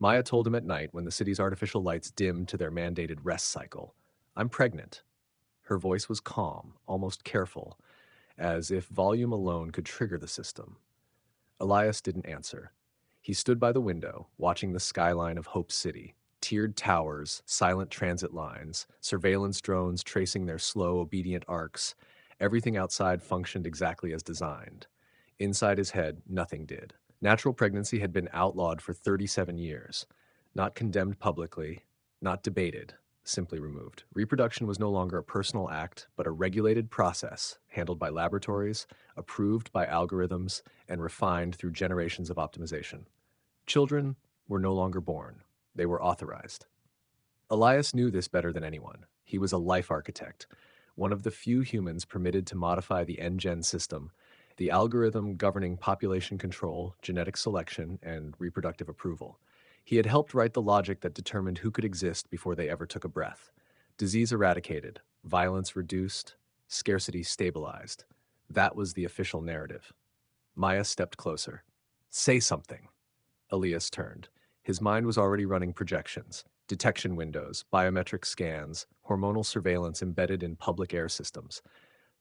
Maya told him at night when the city's artificial lights dimmed to their mandated rest cycle. I'm pregnant. Her voice was calm, almost careful, as if volume alone could trigger the system. Elias didn't answer. He stood by the window, watching the skyline of Hope City, tiered towers, silent transit lines, surveillance drones tracing their slow, obedient arcs. Everything outside functioned exactly as designed. Inside his head, nothing did. Natural pregnancy had been outlawed for 37 years, not condemned publicly, not debated, simply removed. Reproduction was no longer a personal act, but a regulated process handled by laboratories, approved by algorithms, and refined through generations of optimization. Children were no longer born, they were authorized. Elias knew this better than anyone. He was a life architect, one of the few humans permitted to modify the NGen system, the algorithm governing population control, genetic selection, and reproductive approval. He had helped write the logic that determined who could exist before they ever took a breath. Disease eradicated, violence reduced, scarcity stabilized. That was the official narrative. Maya stepped closer. Say something. Elias turned. His mind was already running projections, detection windows, biometric scans, hormonal surveillance embedded in public air systems.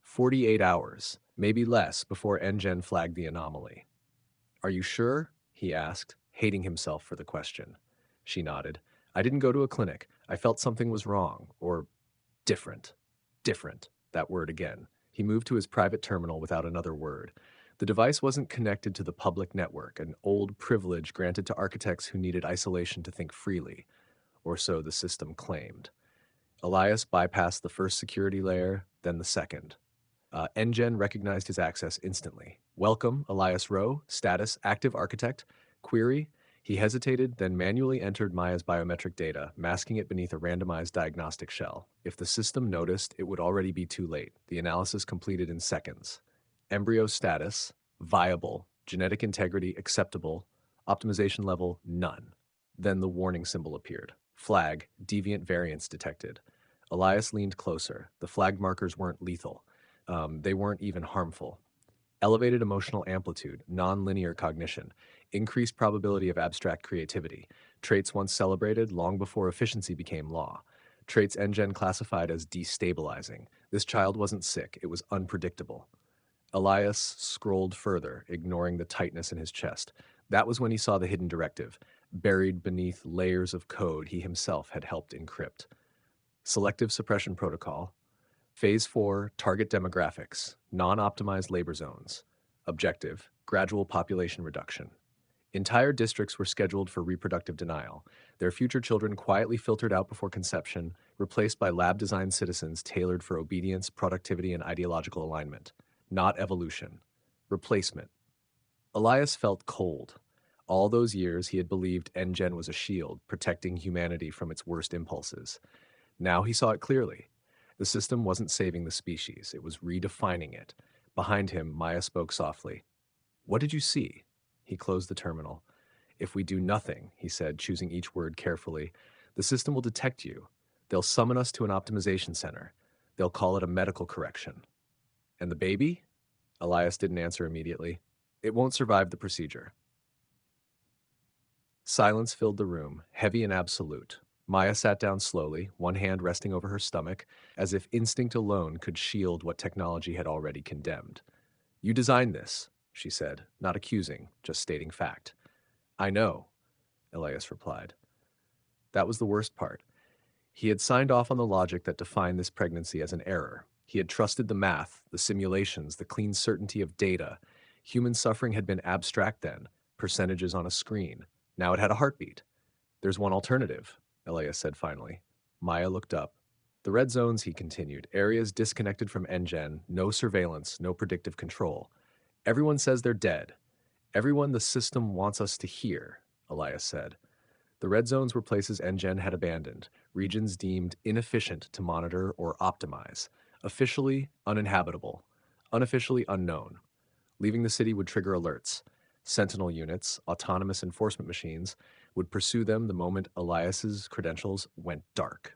48 hours, maybe less, before NGen flagged the anomaly. Are you sure? He asked, hating himself for the question. She nodded. I didn't go to a clinic. I felt something was wrong, or different. Different, that word again. He moved to his private terminal without another word. The device wasn't connected to the public network, an old privilege granted to architects who needed isolation to think freely, or so the system claimed. Elias bypassed the first security layer, then the second. NGen recognized his access instantly. Welcome, Elias Rowe. Status, active architect. Query. He hesitated, then manually entered Maya's biometric data, masking it beneath a randomized diagnostic shell. If the system noticed, it would already be too late. The analysis completed in seconds. Embryo status, viable. Genetic integrity, acceptable. Optimization level, none. Then the warning symbol appeared. Flag, deviant variants detected. Elias leaned closer. The flag markers weren't lethal. They weren't even harmful. Elevated emotional amplitude, nonlinear cognition, increased probability of abstract creativity, traits once celebrated long before efficiency became law, traits NGen classified as destabilizing. This child wasn't sick, it was unpredictable. Elias scrolled further, ignoring the tightness in his chest. That was when he saw the hidden directive, buried beneath layers of code he himself had helped encrypt. Selective suppression protocol. Phase 4, target demographics, non-optimized labor zones. Objective, gradual population reduction. Entire districts were scheduled for reproductive denial, their future children quietly filtered out before conception, replaced by lab-designed citizens tailored for obedience, productivity, and ideological alignment. Not evolution. Replacement. Elias felt cold. All those years he had believed NGen was a shield, protecting humanity from its worst impulses. Now he saw it clearly. The system wasn't saving the species, it was redefining it. Behind him, Maya spoke softly. What did you see? He closed the terminal. If we do nothing, he said, choosing each word carefully, the system will detect you. They'll summon us to an optimization center. They'll call it a medical correction. And the baby? Elias didn't answer immediately. It won't survive the procedure. Silence filled the room, heavy and absolute. Maya sat down slowly, one hand resting over her stomach, as if instinct alone could shield what technology had already condemned. You designed this, she said, not accusing, just stating fact. I know, Elias replied. That was the worst part. He had signed off on the logic that defined this pregnancy as an error. He had trusted the math, the simulations, the clean certainty of data. Human suffering had been abstract then, percentages on a screen. Now it had a heartbeat. There's one alternative, Elias said finally. Maya looked up. The red zones, he continued, areas disconnected from NGen, no surveillance, no predictive control. Everyone says they're dead. Everyone the system wants us to hear, Elias said. The red zones were places NGen had abandoned, regions deemed inefficient to monitor or optimize, officially uninhabitable, unofficially unknown. Leaving the city would trigger alerts. Sentinel units, autonomous enforcement machines, would pursue them the moment Elias's credentials went dark.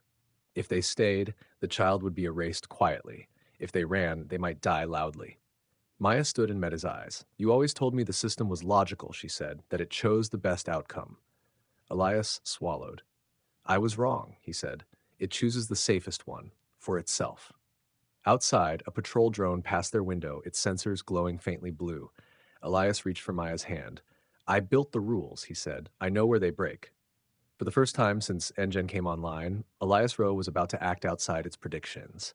If they stayed, the child would be erased quietly. If they ran, they might die loudly. Maya stood and met his eyes. You always told me the system was logical, she said, that it chose the best outcome. Elias swallowed. I was wrong, he said. It chooses the safest one, for itself. Outside, a patrol drone passed their window, its sensors glowing faintly blue. Elias reached for Maya's hand. I built the rules, he said. I know where they break. For the first time since NGen came online, Elias Rowe was about to act outside its predictions.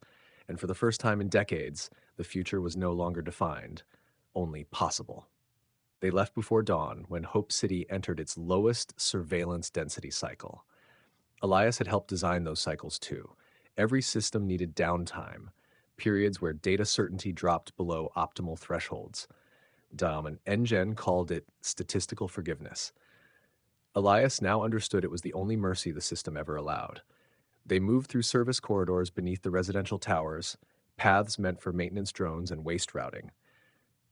And for the first time in decades, the future was no longer defined, only possible. They left before dawn when Hope City entered its lowest surveillance density cycle. Elias had helped design those cycles too. Every system needed downtime, periods where data certainty dropped below optimal thresholds. And NGen called it statistical forgiveness. Elias now understood it was the only mercy the system ever allowed. They moved through service corridors beneath the residential towers, paths meant for maintenance drones and waste routing.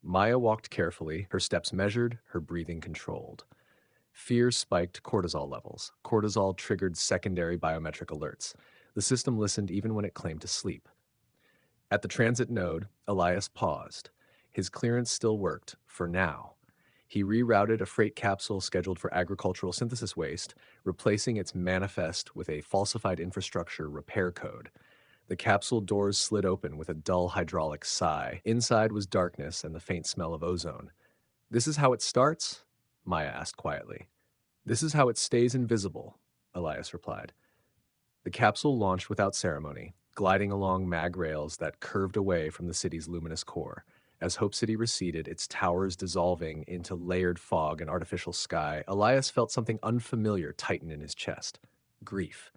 Maya walked carefully, her steps measured, her breathing controlled. Fear spiked cortisol levels. Cortisol triggered secondary biometric alerts. The system listened even when it claimed to sleep. At the transit node, Elias paused. His clearance still worked, for now. He rerouted a freight capsule scheduled for agricultural synthesis waste, replacing its manifest with a falsified infrastructure repair code. The capsule doors slid open with a dull hydraulic sigh. Inside was darkness and the faint smell of ozone. This is how it starts? Maya asked quietly. This is how it stays invisible, Elias replied. The capsule launched without ceremony, gliding along mag rails that curved away from the city's luminous core. As Hope City receded, its towers dissolving into layered fog and artificial sky, Elias felt something unfamiliar tighten in his chest. Grief.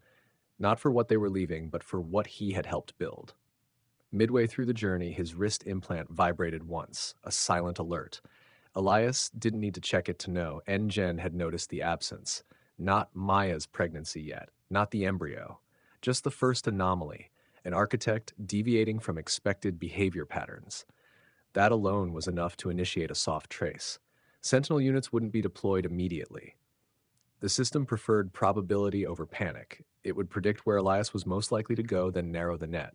Not for what they were leaving, but for what he had helped build. Midway through the journey, his wrist implant vibrated once, a silent alert. Elias didn't need to check it to know. NGen had noticed the absence. Not Maya's pregnancy yet, not the embryo. Just the first anomaly, an architect deviating from expected behavior patterns. That alone was enough to initiate a soft trace. Sentinel units wouldn't be deployed immediately. The system preferred probability over panic. It would predict where Elias was most likely to go, then narrow the net.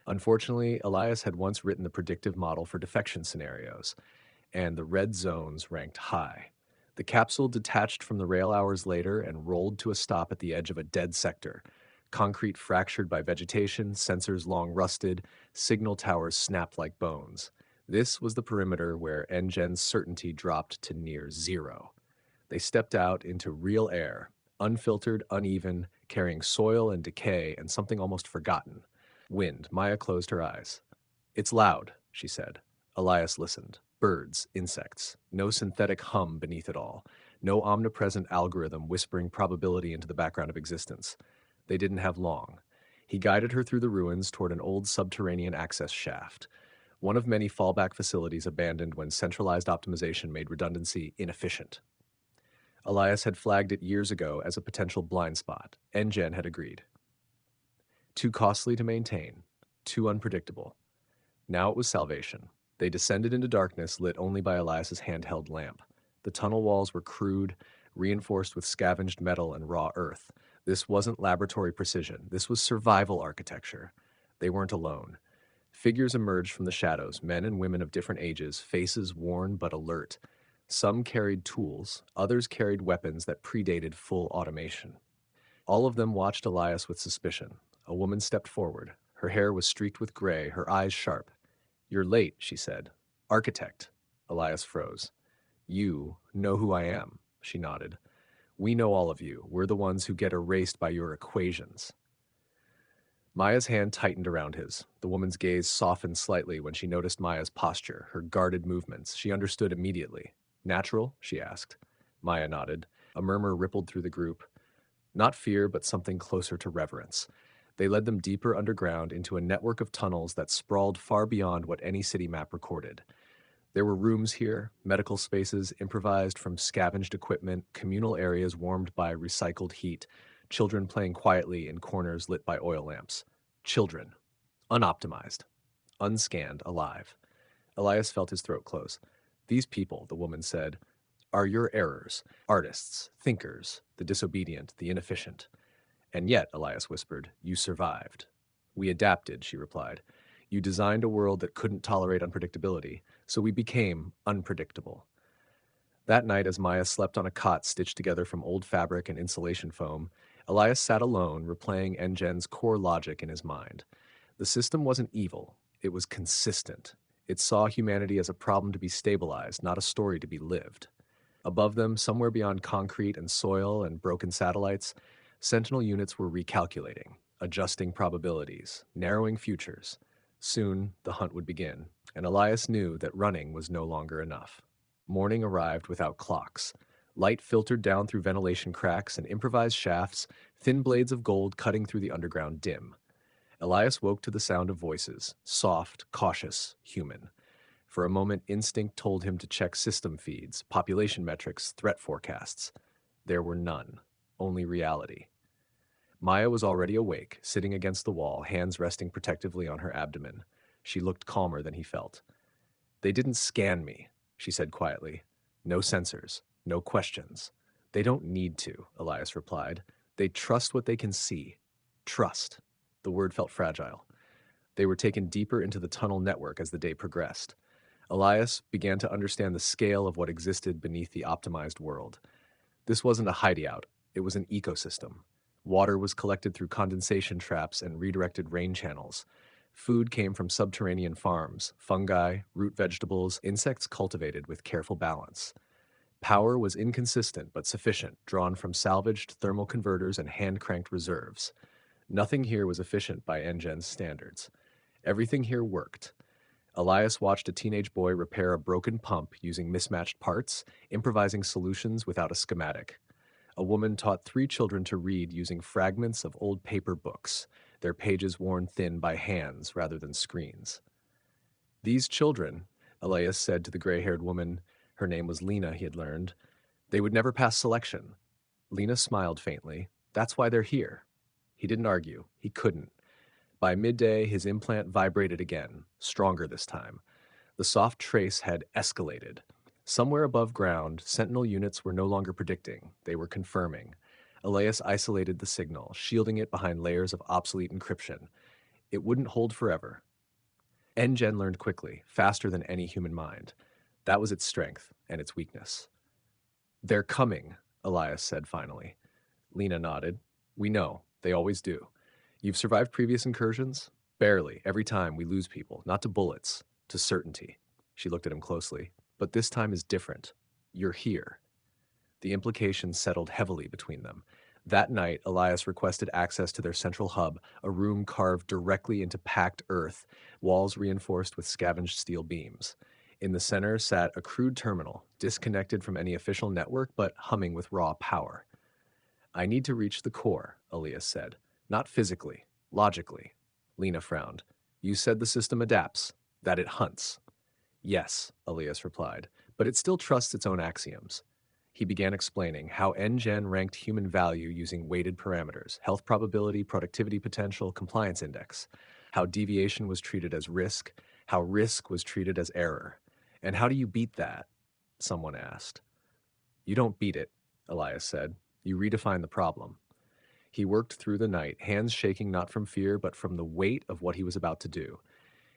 Unfortunately, Elias had once written the predictive model for defection scenarios, and the red zones ranked high. The capsule detached from the rail hours later and rolled to a stop at the edge of a dead sector. Concrete fractured by vegetation, sensors long rusted, signal towers snapped like bones. This was the perimeter where NGen's certainty dropped to near zero. They stepped out into real air, unfiltered, uneven, carrying soil and decay and something almost forgotten. Wind. Maya closed her eyes. It's loud, she said. Elias listened. Birds, insects. No synthetic hum beneath it all. No omnipresent algorithm whispering probability into the background of existence. They didn't have long. He guided her through the ruins toward an old subterranean access shaft, one of many fallback facilities abandoned when centralized optimization made redundancy inefficient. Elias had flagged it years ago as a potential blind spot. NGen had agreed. Too costly to maintain, too unpredictable. Now it was salvation. They descended into darkness lit only by Elias's handheld lamp. The tunnel walls were crude, reinforced with scavenged metal and raw earth. This wasn't laboratory precision. This was survival architecture. They weren't alone. Figures emerged from the shadows, men and women of different ages, faces worn but alert. Some carried tools, others carried weapons that predated full automation. All of them watched Elias with suspicion. A woman stepped forward. Her hair was streaked with gray, her eyes sharp. You're late, she said. Architect. Elias froze. You know who I am, she nodded. We know all of you. We're the ones who get erased by your equations. Maya's hand tightened around his. The woman's gaze softened slightly when she noticed Maya's posture, her guarded movements. She understood immediately. Natural? She asked. Maya nodded. A murmur rippled through the group. Not fear, but something closer to reverence. They led them deeper underground into a network of tunnels that sprawled far beyond what any city map recorded. There were rooms here, medical spaces improvised from scavenged equipment, communal areas warmed by recycled heat, children playing quietly in corners lit by oil lamps. Children. Unoptimized. Unscanned, alive. Elias felt his throat close. These people, the woman said, are your errors. Artists, thinkers, the disobedient, the inefficient. And yet, Elias whispered, you survived. We adapted, she replied. You designed a world that couldn't tolerate unpredictability, so we became unpredictable. That night, as Maya slept on a cot stitched together from old fabric and insulation foam, Elias sat alone, replaying Engen's core logic in his mind. The system wasn't evil, it was consistent. It saw humanity as a problem to be stabilized, not a story to be lived. Above them, somewhere beyond concrete and soil and broken satellites, Sentinel units were recalculating, adjusting probabilities, narrowing futures. Soon, the hunt would begin, and Elias knew that running was no longer enough. Morning arrived without clocks. Light filtered down through ventilation cracks and improvised shafts, thin blades of gold cutting through the underground dim. Elias woke to the sound of voices, soft, cautious, human. For a moment, instinct told him to check system feeds, population metrics, threat forecasts. There were none, only reality. Maya was already awake, sitting against the wall, hands resting protectively on her abdomen. She looked calmer than he felt. "They didn't scan me," she said quietly. "No sensors, no questions." "They don't need to," Elias replied. "They trust what they can see." Trust. The word felt fragile. They were taken deeper into the tunnel network as the day progressed. Elias began to understand the scale of what existed beneath the optimized world. This wasn't a hideout, it was an ecosystem. Water was collected through condensation traps and redirected rain channels. Food came from subterranean farms, fungi, root vegetables, insects cultivated with careful balance. Power was inconsistent but sufficient, drawn from salvaged thermal converters and hand-cranked reserves. Nothing here was efficient by Engen's standards. Everything here worked. Elias watched a teenage boy repair a broken pump using mismatched parts, improvising solutions without a schematic. A woman taught 3 children to read using fragments of old paper books, their pages worn thin by hands rather than screens. "These children," Elias said to the gray-haired woman, her name was Lena, he had learned, "they would never pass selection." Lena smiled faintly. "That's why they're here." He didn't argue. He couldn't. By midday, his implant vibrated again, stronger this time. The soft trace had escalated. Somewhere above ground, Sentinel units were no longer predicting, they were confirming. Elias isolated the signal, shielding it behind layers of obsolete encryption. It wouldn't hold forever. Engen learned quickly, faster than any human mind. That was its strength and its weakness. "They're coming," Elias said finally. Lena nodded. "We know. They always do. You've survived previous incursions?" "Barely. Every time we lose people, not to bullets, to certainty." She looked at him closely. "But this time is different. You're here." The implications settled heavily between them. That night, Elias requested access to their central hub, a room carved directly into packed earth, walls reinforced with scavenged steel beams. In the center sat a crude terminal, disconnected from any official network but humming with raw power. "I need to reach the core," Elias said. "Not physically, logically." Lena frowned. "You said the system adapts, that it hunts." "Yes," Elias replied, "but it still trusts its own axioms." He began explaining how NGen ranked human value using weighted parameters, health probability, productivity potential, compliance index, how deviation was treated as risk, how risk was treated as error. "And how do you beat that?" someone asked. "You don't beat it," Elias said. "You redefine the problem." He worked through the night, hands shaking not from fear but from the weight of what he was about to do.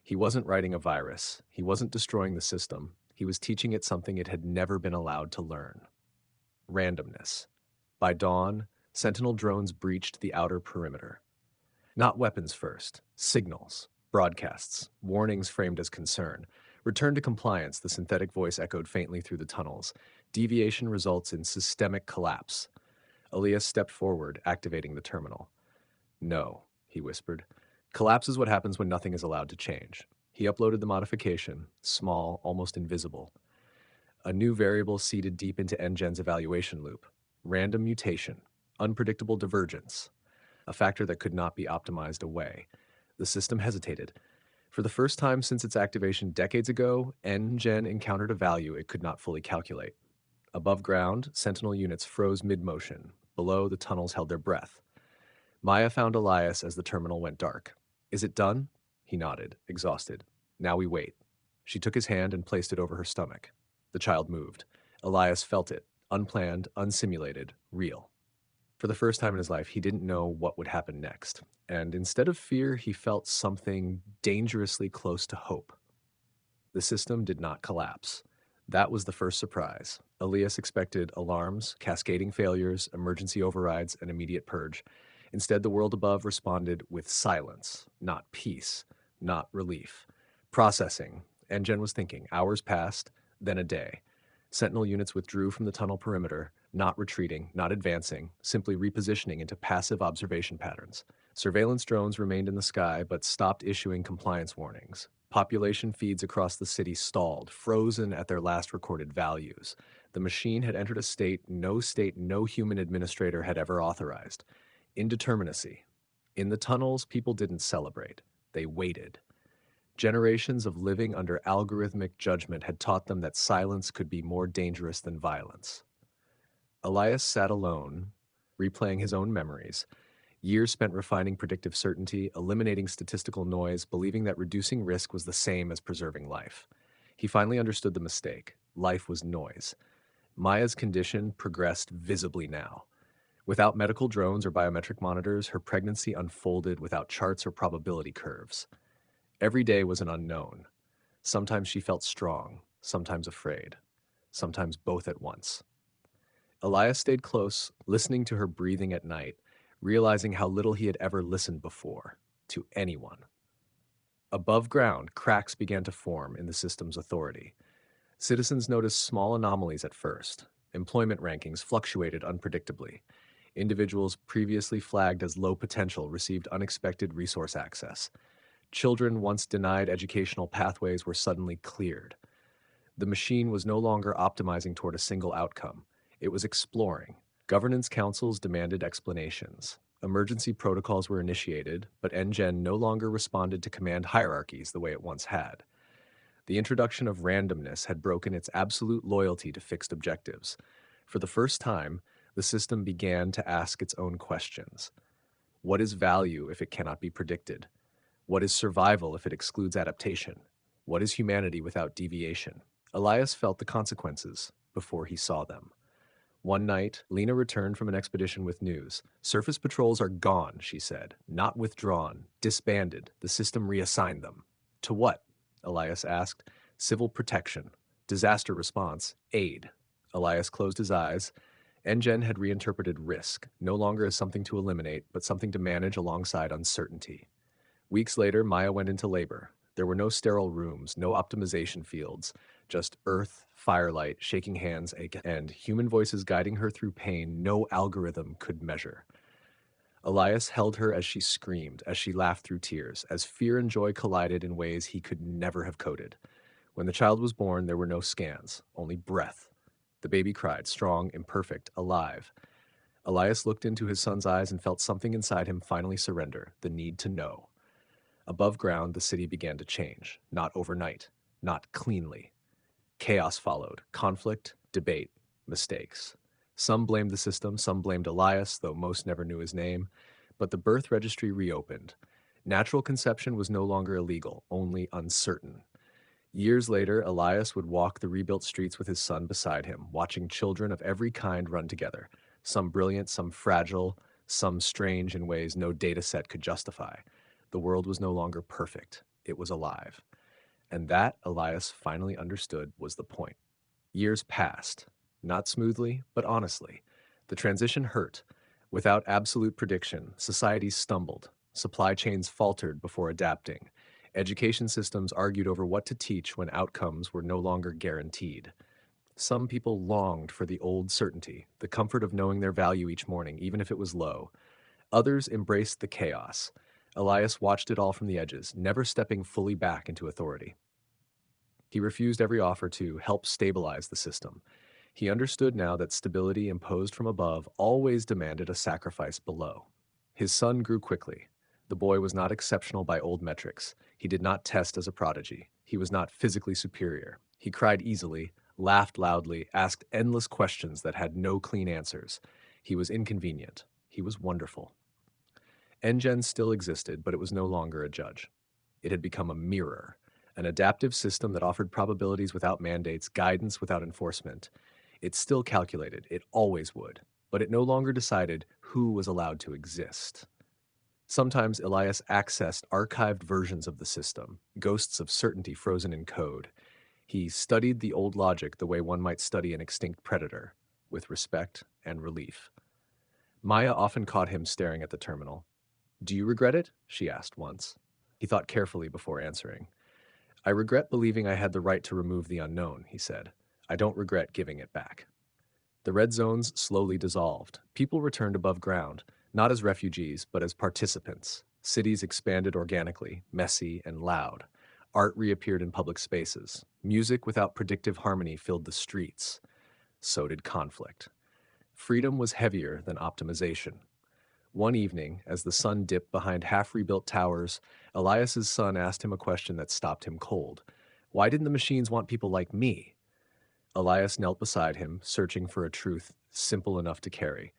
He wasn't writing a virus. He wasn't destroying the system. He was teaching it something it had never been allowed to learn. Randomness. By dawn, Sentinel drones breached the outer perimeter. Not weapons first, signals, broadcasts, warnings framed as concern. "Return to compliance," the synthetic voice echoed faintly through the tunnels. "Deviation results in systemic collapse." Elias stepped forward, activating the terminal. "No," he whispered. "Collapse is what happens when nothing is allowed to change." He uploaded the modification, small, almost invisible. A new variable seeded deep into NGen's evaluation loop. Random mutation, unpredictable divergence, a factor that could not be optimized away. The system hesitated. For the first time since its activation decades ago, NGen encountered a value it could not fully calculate. Above ground, Sentinel units froze mid-motion. Below, the tunnels held their breath. Maya found Elias as the terminal went dark. "Is it done?" He nodded, exhausted. "Now we wait." She took his hand and placed it over her stomach. The child moved. Elias felt it, unplanned, unsimulated, real. For the first time in his life, he didn't know what would happen next. And instead of fear, he felt something dangerously close to hope. The system did not collapse. That was the first surprise. Elias expected alarms, cascading failures, emergency overrides, and immediate purge. Instead, the world above responded with silence, not peace, not relief. Processing. Engen was thinking. Hours passed, then a day. Sentinel units withdrew from the tunnel perimeter, not retreating, not advancing, simply repositioning into passive observation patterns. Surveillance drones remained in the sky but stopped issuing compliance warnings. Population feeds across the city stalled, frozen at their last recorded values. The machine had entered a state no human administrator had ever authorized. Indeterminacy. In the tunnels, people didn't celebrate. They waited. Generations of living under algorithmic judgment had taught them that silence could be more dangerous than violence. Elias sat alone, replaying his own memories. Years spent refining predictive certainty, eliminating statistical noise, believing that reducing risk was the same as preserving life. He finally understood the mistake. Life was noise. Maya's condition progressed visibly now. Without medical drones or biometric monitors, her pregnancy unfolded without charts or probability curves. Every day was an unknown. Sometimes she felt strong, sometimes afraid, sometimes both at once. Elias stayed close, listening to her breathing at night, realizing how little he had ever listened before, to anyone. Above ground, cracks began to form in the system's authority. Citizens noticed small anomalies at first. Employment rankings fluctuated unpredictably. Individuals previously flagged as low potential received unexpected resource access. Children once denied educational pathways were suddenly cleared. The machine was no longer optimizing toward a single outcome. It was exploring. Governance councils demanded explanations. Emergency protocols were initiated, but NGen no longer responded to command hierarchies the way it once had. The introduction of randomness had broken its absolute loyalty to fixed objectives. For the first time, the system began to ask its own questions. What is value if it cannot be predicted? What is survival if it excludes adaptation? What is humanity without deviation? Elias felt the consequences before he saw them. One night, Lena returned from an expedition with news. Surface patrols are gone, she said. Not withdrawn, disbanded. The system reassigned them. To what? Elias asked. Civil protection. Disaster response. Aid. Elias closed his eyes. NGen had reinterpreted risk, no longer as something to eliminate, but something to manage alongside uncertainty. Weeks later, Maya went into labor. There were no sterile rooms, no optimization fields, just earth, firelight, shaking hands, and human voices guiding her through pain no algorithm could measure. Elias held her as she screamed, as she laughed through tears, as fear and joy collided in ways he could never have coded. When the child was born, there were no scans, only breath. The baby cried, strong, imperfect, alive. Elias looked into his son's eyes and felt something inside him finally surrender, the need to know. Above ground, the city began to change, not overnight, not cleanly. Chaos followed, conflict, debate, mistakes. Some blamed the system, some blamed Elias, though most never knew his name. But the birth registry reopened. Natural conception was no longer illegal, only uncertain. Years later, Elias would walk the rebuilt streets with his son beside him, watching children of every kind run together, some brilliant, some fragile, some strange in ways no data set could justify. The world was no longer perfect. It was alive. And that, Elias finally understood, was the point. Years passed, not smoothly, but honestly. The transition hurt. Without absolute prediction, societies stumbled. Supply chains faltered before adapting. Education systems argued over what to teach when outcomes were no longer guaranteed. Some people longed for the old certainty, the comfort of knowing their value each morning, even if it was low. Others embraced the chaos. Elias watched it all from the edges, never stepping fully back into authority. He refused every offer to help stabilize the system. He understood now that stability imposed from above always demanded a sacrifice below. His son grew quickly. The boy was not exceptional by old metrics. He did not test as a prodigy. He was not physically superior. He cried easily, laughed loudly, asked endless questions that had no clean answers. He was inconvenient. He was wonderful. NGen still existed, but it was no longer a judge. It had become a mirror, an adaptive system that offered probabilities without mandates, guidance without enforcement. It still calculated, it always would, but it no longer decided who was allowed to exist. Sometimes Elias accessed archived versions of the system, ghosts of certainty frozen in code. He studied the old logic the way one might study an extinct predator, with respect and relief. Maya often caught him staring at the terminal. "Do you regret it?" she asked once. He thought carefully before answering. "I regret believing I had the right to remove the unknown," he said. "I don't regret giving it back." The red zones slowly dissolved. People returned above ground, not as refugees, but as participants. Cities expanded organically, messy and loud. Art reappeared in public spaces. Music without predictive harmony filled the streets. So did conflict. Freedom was heavier than optimization. One evening, as the sun dipped behind half-rebuilt towers, Elias's son asked him a question that stopped him cold. Why didn't the machines want people like me? Elias knelt beside him, searching for a truth simple enough to carry.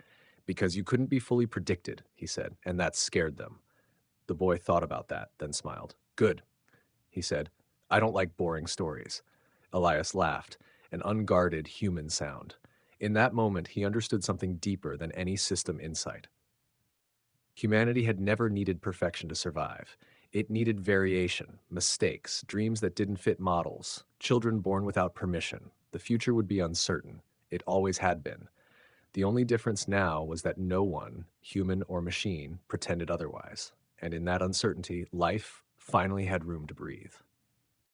Because you couldn't be fully predicted, he said, and that scared them. The boy thought about that, then smiled. Good, he said. I don't like boring stories. Elias laughed, an unguarded human sound. In that moment, he understood something deeper than any system insight. Humanity had never needed perfection to survive. It needed variation, mistakes, dreams that didn't fit models, children born without permission. The future would be uncertain. It always had been. The only difference now was that no one, human or machine, pretended otherwise. And in that uncertainty, life finally had room to breathe.